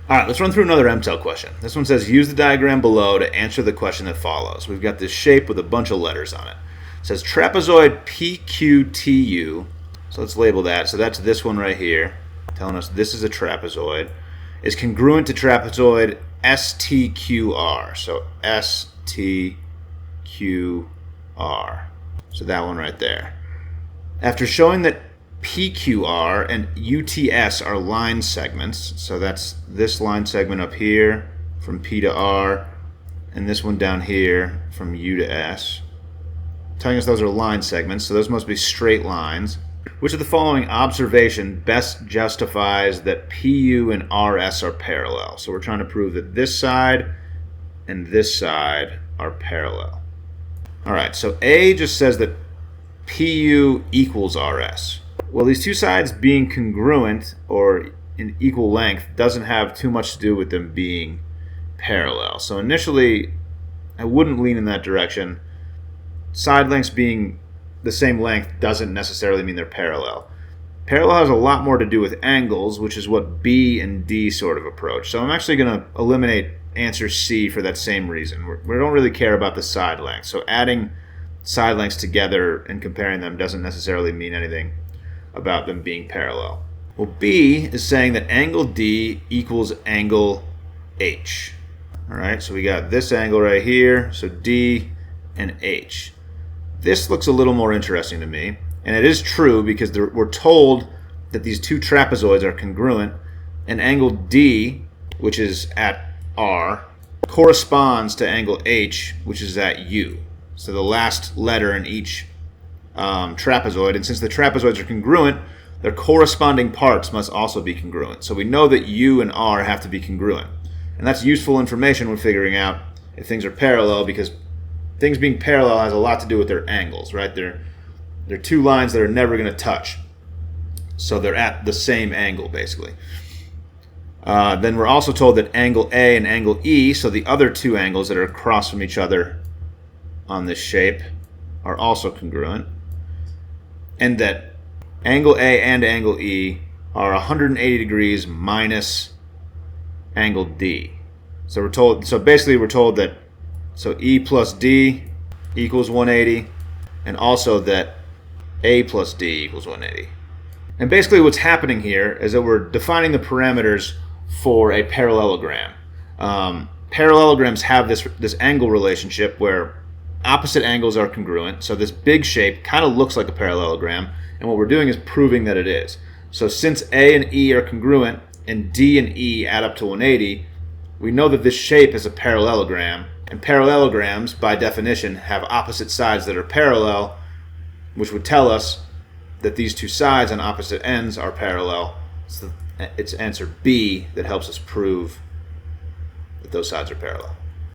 All right, let's run through another Mtel question. This one says, use the diagram below to answer the question that follows. We've got this shape with a bunch of letters on it. It says trapezoid PQTU. So let's label that. So that's this one right here, telling us this is a trapezoid. Is congruent to trapezoid STQR. So STQR. So that one right there. After showing that PQR and UTS are line segments, so that's this line segment up here from P to R, and this one down here from U to S, telling us those are line segments, so those must be straight lines. Which of the following observation best justifies that PU and RS are parallel? So we're trying to prove that this side and this side are parallel. Alright, so A just says that PU equals RS. Well, these two sides being congruent or in equal length doesn't have too much to do with them being parallel. So initially, I wouldn't lean in that direction. Side lengths being the same length doesn't necessarily mean they're parallel. Parallel has a lot more to do with angles, which is what B and D sort of approach. So I'm actually going to eliminate answer C for that same reason. We don't really care about the side length. So adding side lengths together and comparing them doesn't necessarily mean anything about them being parallel. Well, B is saying that angle D equals angle H. All right, so we got this angle right here, so D and H. This looks a little more interesting to me, and it is true because we're told that these two trapezoids are congruent, and angle D, which is at R, corresponds to angle H, which is at U. So the last letter in each trapezoid, and since the trapezoids are congruent, their corresponding parts must also be congruent. So we know that U and R have to be congruent. And that's useful information when figuring out if things are parallel, because things being parallel has a lot to do with their angles, right? They're two lines that are never going to touch. So they're at the same angle, basically. Then we're also told that angle A and angle E, so the other two angles that are across from each other on this shape, are also congruent. And that angle A and angle E are 180 degrees minus angle D. So basically we're told that E plus D equals 180, and also that A plus D equals 180. And basically what's happening here is that we're defining the parameters for a parallelogram. Parallelograms have this angle relationship where opposite angles are congruent, so this big shape kind of looks like a parallelogram, and what we're doing is proving that it is. So since A and E are congruent and D and E add up to 180, we know that this shape is a parallelogram, and parallelograms by definition have opposite sides that are parallel, which would tell us that these two sides on opposite ends are parallel. So it's answer B that helps us prove that those sides are parallel.